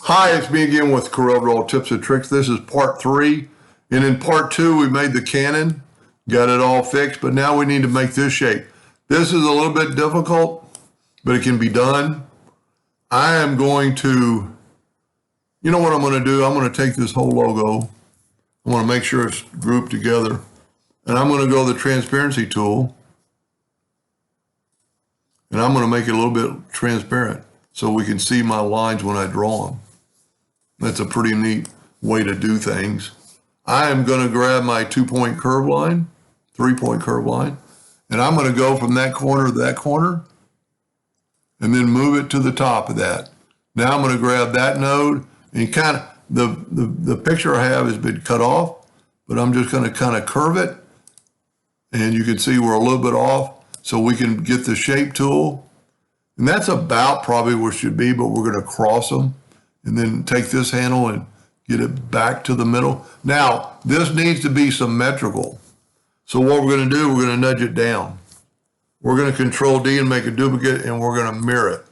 Hi, it's me again with CorelDraw Tips and Tricks. This is part 3. And in part 2, we made the cannon, got it all fixed, but now we need to make this shape. This is a little bit difficult, but it can be done. I am going to, you know what I'm going to do? I'm going to take this whole logo. I want to make sure it's grouped together. And I'm going to go to the transparency tool. And I'm going to make it a little bit transparent so we can see my lines when I draw them. That's a pretty neat way to do things. I am going to grab my 2-point curve line, 3-point curve line, and I'm going to go from that corner to that corner and then move it to the top of that. Now I'm going to grab that node and kind of, the picture I have has been cut off, but I'm just going to kind of curve it. And you can see we're a little bit off, so we can get the shape tool. And that's about probably where it should be, but we're going to cross them and then take this handle and get it back to the middle. Now, this needs to be symmetrical. So what we're going to do, we're going to nudge it down. We're going to Control D and make a duplicate, and we're going to mirror it.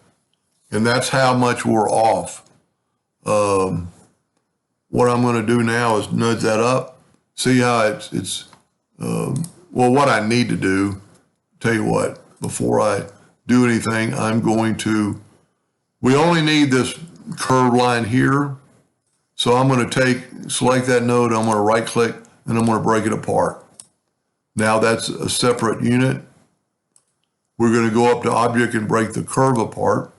And that's how much we're off. What I'm going to do now is nudge that up. See how well, what I need to do, tell you what, before I do anything, I'm going to, we only need this curved line here. So I'm going to select that node, I'm going to right click, and I'm going to break it apart. Now that's a separate unit. We're going to go up to Object and break the curve apart.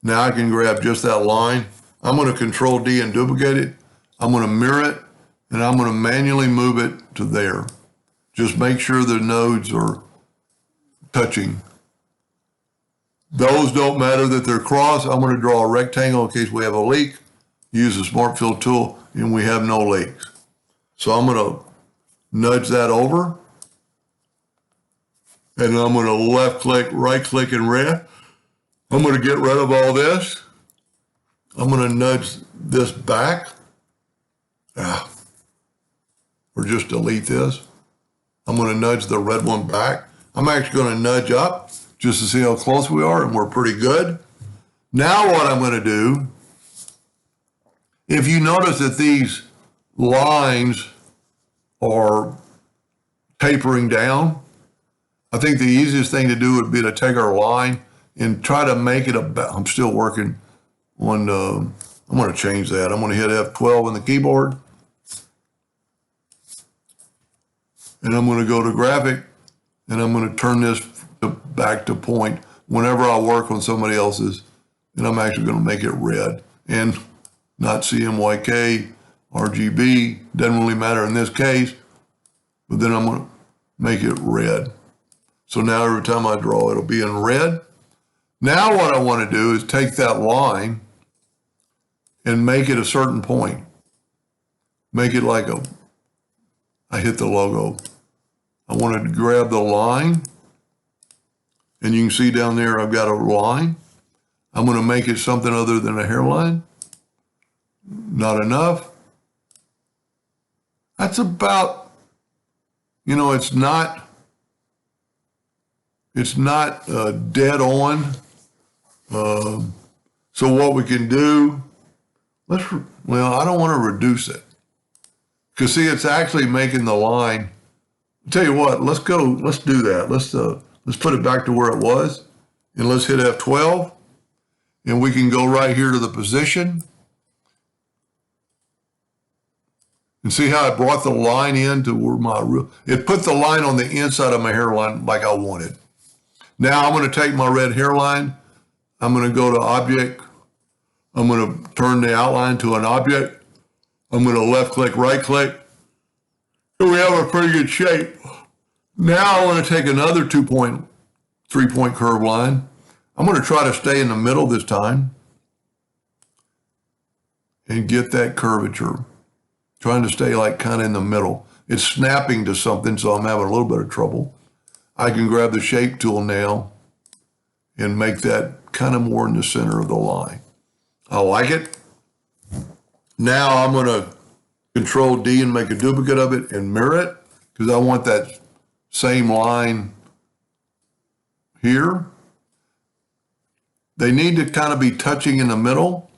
Now I can grab just that line. I'm going to Control D and duplicate it. I'm going to mirror it, and I'm going to manually move it to there. Just make sure the nodes are touching. Those don't matter that they're crossed. I'm going to draw a rectangle in case we have a leak. Use the Smart Fill tool, and we have no leaks. So I'm going to nudge that over. And I'm going to left click, right click, and red. I'm going to get rid of all this. I'm going to nudge this back. Or just delete this. I'm going to nudge the red one back. I'm actually going to nudge up just to see how close we are, and we're pretty good. Now what I'm going to do, if you notice that these lines are tapering down, I think the easiest thing to do would be to take our line and try to make it about, I'm still working on, I'm going to change that. I'm going to hit F12 on the keyboard. And I'm going to go to graphic, and I'm going to turn this back to point whenever I work on somebody else's, and I'm actually going to make it red and not CMYK, RGB, doesn't really matter in this case, but then I'm going to make it red. So now every time I draw, it'll be in red. Now what I want to do is take that line and make it a certain point. Make it like I hit the logo. I want to grab the line, and you can see down there I've got a line. I'm going to make it something other than a hairline. Not enough. That's about, you know, it's not dead on. So what we can do, I don't want to reduce it. Because see, it's actually making the line. I'll tell you what, let's do that. Let's put it back to where it was, and let's hit F12, and we can go right here to the position. And see how I brought the line in to where it put the line on the inside of my hairline like I wanted. Now I'm going to take my red hairline. I'm going to go to Object. I'm going to turn the outline to an object. I'm going to left click, right click. And we have a pretty good shape. Now I want to take another 2-point, 3-point curve line. I'm going to try to stay in the middle this time and get that curvature. Trying to stay like kind of in the middle. It's snapping to something, so I'm having a little bit of trouble. I can grab the shape tool now and make that kind of more in the center of the line. I like it. Now I'm going to Control D and make a duplicate of it and mirror it, because I want that same line here. They need to kind of be touching in the middle.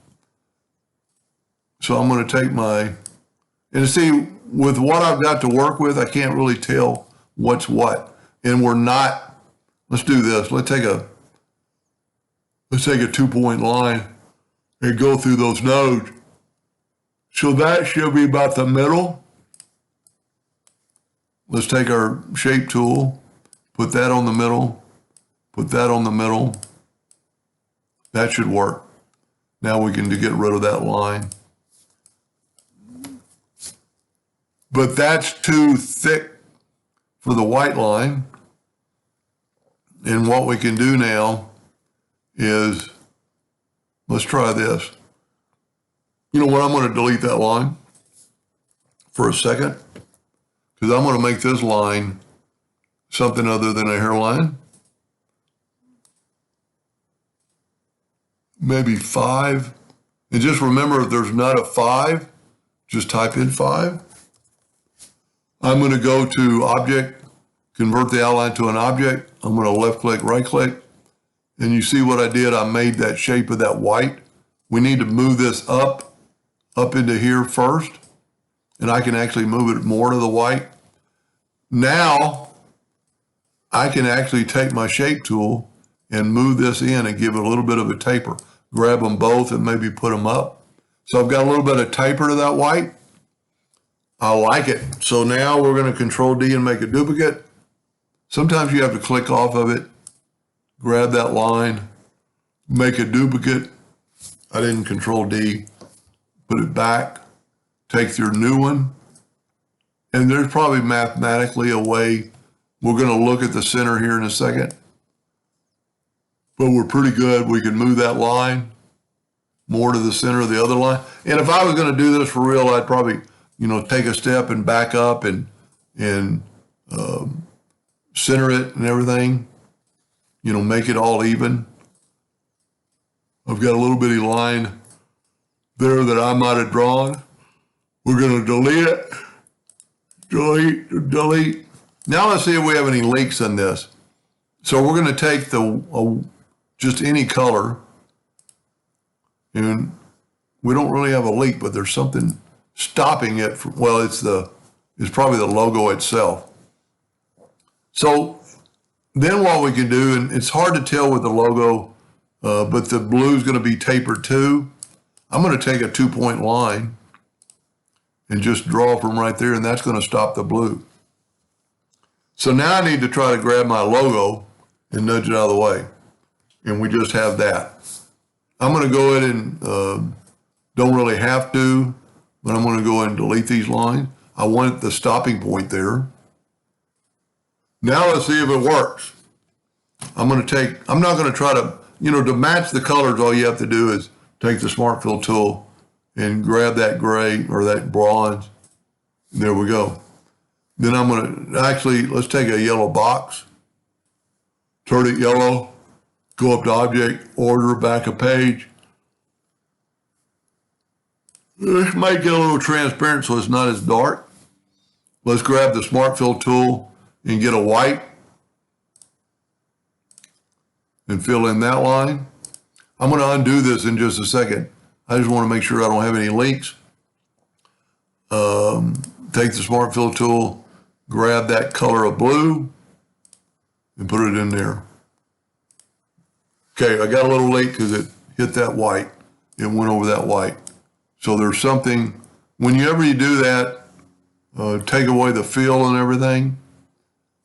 So I'm going to take and see, with what I've got to work with, I can't really tell what's what. And we're not, let's do this. Let's take a 2-point line and go through those nodes. So that should be about the middle. Let's take our shape tool, put that on the middle, put that on the middle. That should work. Now we can get rid of that line. But that's too thick for the white line. And what we can do now is, let's try this. You know what, I'm going to delete that line for a second, because I'm going to make this line something other than a hairline. Maybe 5. And just remember, if there's not a 5, just type in 5. I'm going to go to Object, convert the outline to an object. I'm going to left click, right click. And you see what I did? I made that shape of that white. We need to move this up into here first. And I can actually move it more to the white. Now, I can actually take my shape tool and move this in and give it a little bit of a taper. Grab them both and maybe put them up. So I've got a little bit of taper to that white. I like it. So now we're going to Control D and make a duplicate. Sometimes you have to click off of it, grab that line, make a duplicate. I didn't Control D, put it back, take your new one. And there's probably mathematically a way. We're going to look at the center here in a second. But we're pretty good. We can move that line more to the center of the other line. And if I was going to do this for real, I'd probably, take a step and back up and center it and everything. Make it all even. I've got a little bitty line there that I might have drawn. We're going to delete it. Delete. Now let's see if we have any leaks in this. So we're going to take just any color, and we don't really have a leak, but there's something stopping it from, well, it's probably the logo itself. So then what we can do, and it's hard to tell with the logo, but the blue is going to be tapered too. I'm going to take a 2-point line and just draw from right there, and that's going to stop the blue. So now I need to try to grab my logo and nudge it out of the way. And we just have that. I'm going to go ahead and don't really have to, but I'm going to go ahead and delete these lines. I want the stopping point there. Now let's see if it works. I'm not going to try to, to match the colors, all you have to do is take the Smart Fill tool and grab that gray or that bronze. There we go. Then I'm going to, let's take a yellow box, turn it yellow, go up to Object, Order, back a page. This might get a little transparent so it's not as dark. Let's grab the Smart Fill tool and get a white and fill in that line. I'm going to undo this in just a second. I just want to make sure I don't have any leaks. Take the Smart Fill tool, grab that color of blue and put it in there. Okay, I got a little leak because it hit that white. It went over that white. So there's something, whenever you do that, take away the fill and everything.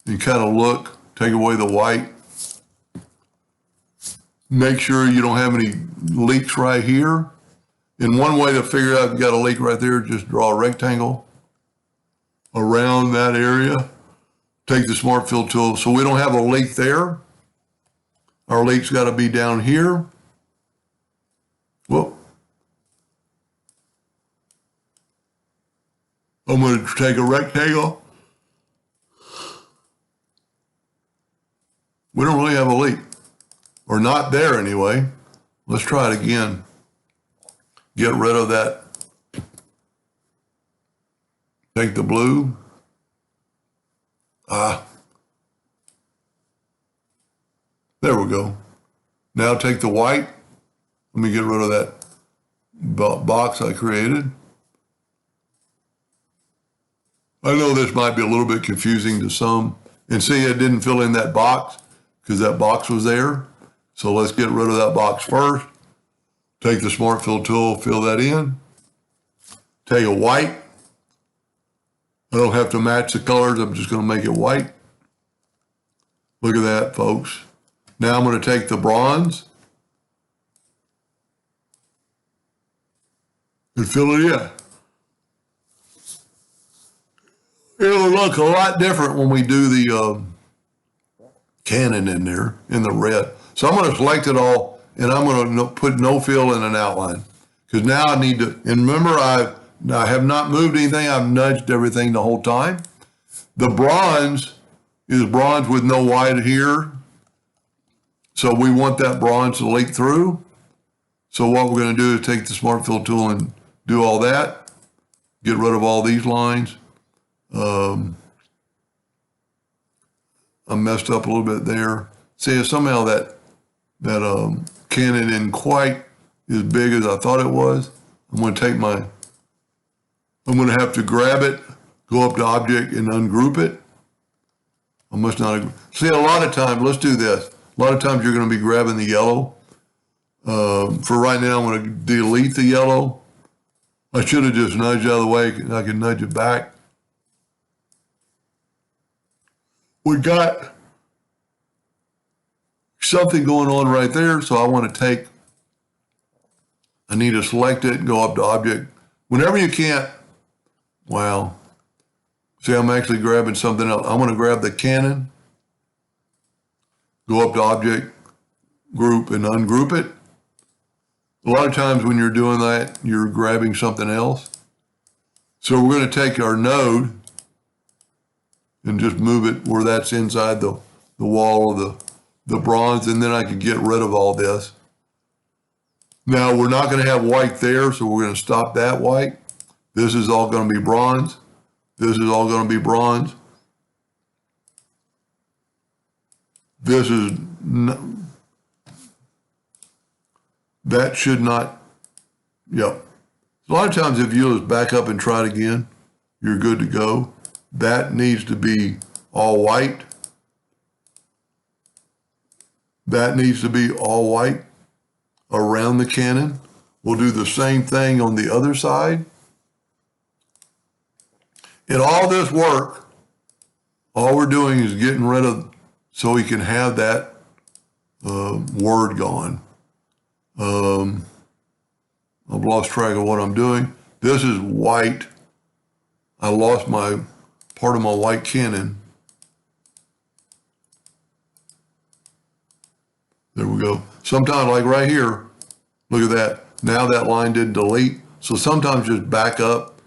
You kind of look, take away the white. Make sure you don't have any leaks right here. And one way to figure out if you got a leak right there, just draw a rectangle around that area. Take the Smart Fill tool. So we don't have a leak there. Our leak's got to be down here. Well, I'm going to take a rectangle. We don't really have a leak, or not there anyway. Let's try it again. Get rid of that. Take the blue. There we go. Now take the white. Let me get rid of that box I created. I know this might be a little bit confusing to some. And see, it didn't fill in that box because that box was there. So let's get rid of that box first. Take the Smart Fill tool, fill that in. Take a white. I don't have to match the colors. I'm just going to make it white. Look at that, folks. Now I'm going to take the bronze and fill it in. It'll look a lot different when we do the cannon in there, in the red. So I'm going to select it all, and I'm going to put no fill in an outline. Because now I need to, and remember I have not moved anything. I've nudged everything the whole time. The bronze is bronze with no white here. So we want that bronze to leak through. So what we're going to do is take the Smart Fill tool and do all that. Get rid of all these lines. I messed up a little bit there. See, somehow that cannon isn't quite as big as I thought it was. I'm going to have to grab it, go up to Object and ungroup it. I must not. See, a lot of times, let's do this. A lot of times you're going to be grabbing the yellow. For right now, I'm going to delete the yellow. I should have just nudged out of the way. I can nudge it back. We got something going on right there, so I want to I need to select it and go up to Object. Whenever you can't, wow. See, I'm actually grabbing something else. I'm going to grab the cannon, go up to Object, Group, and ungroup it. A lot of times when you're doing that, you're grabbing something else. So we're going to take our node and just move it where that's inside the wall of the bronze, and then I can get rid of all this. Now, we're not going to have white there, so we're going to stop that white. This is all going to be bronze. This is all going to be bronze. This is, that should not, yep. A lot of times if you just back up and try it again, you're good to go. That needs to be all white. That needs to be all white around the cannon. We'll do the same thing on the other side. In all this work, all we're doing is getting rid of, so we can have that word gone. I've lost track of what I'm doing. This is white. I lost part of my white cannon. There we go. Sometimes, like right here, look at that. Now that line didn't delete. So sometimes just back up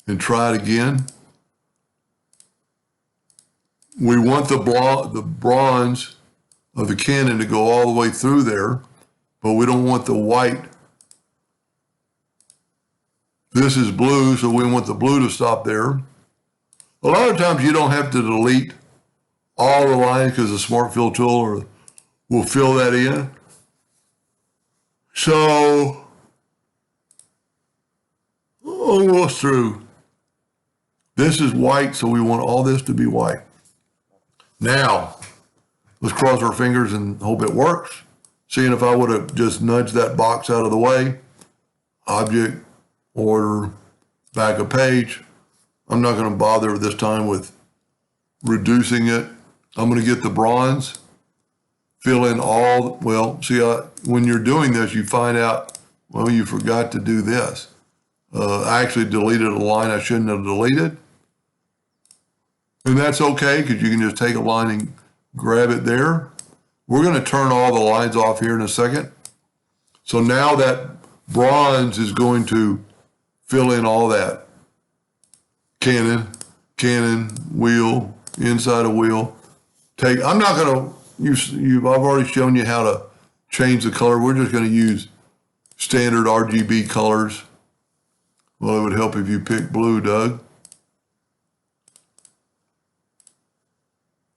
and try it again. We want the bronze of the cannon to go all the way through there, but we don't want the white. This is blue, so we want the blue to stop there. A lot of times you don't have to delete all the lines because the Smart Fill tool will fill that in. So, almost through. This is white, so we want all this to be white. Now, let's cross our fingers and hope it works. Seeing if I would have just nudged that box out of the way. Object, order, back a page. I'm not going to bother this time with reducing it. I'm going to get the bronze, fill in all, well, see, when you're doing this, you find out, well, you forgot to do this. I actually deleted a line I shouldn't have deleted. And that's okay, because you can just take a line and grab it there. We're going to turn all the lines off here in a second. So now that bronze is going to fill in all that. Cannon, wheel, inside a wheel. I'm not going to, I've already shown you how to change the color. We're just going to use standard RGB colors. Well, it would help if you pick blue, Doug.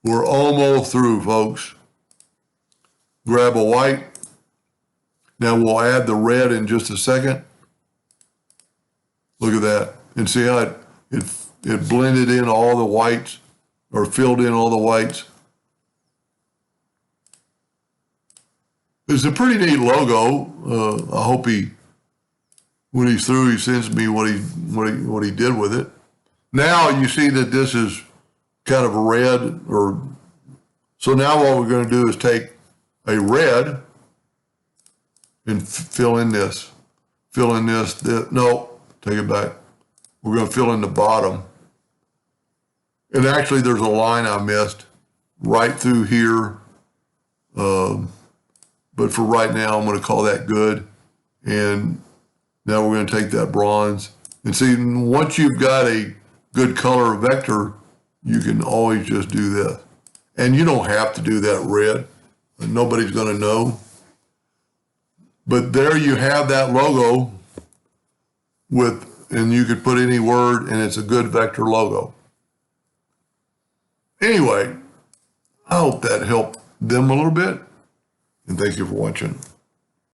We're almost through, folks. Grab a white. Now we'll add the red in just a second. Look at that. And see how it blended in all the whites, or filled in all the whites. It's a pretty neat logo. I hope when he's through, he sends me what he did with it. Now you see that this is kind of a red, so now what we're going to do is take a red and fill in this. No, take it back. We're going to fill in the bottom. And actually there's a line I missed right through here. But for right now, I'm going to call that good. And now we're going to take that bronze. And see, once you've got a good color vector, you can always just do this. And you don't have to do that red. Nobody's going to know. But there you have that logo and you could put any word, and it's a good vector logo. Anyway, I hope that helped them a little bit. And thank you for watching.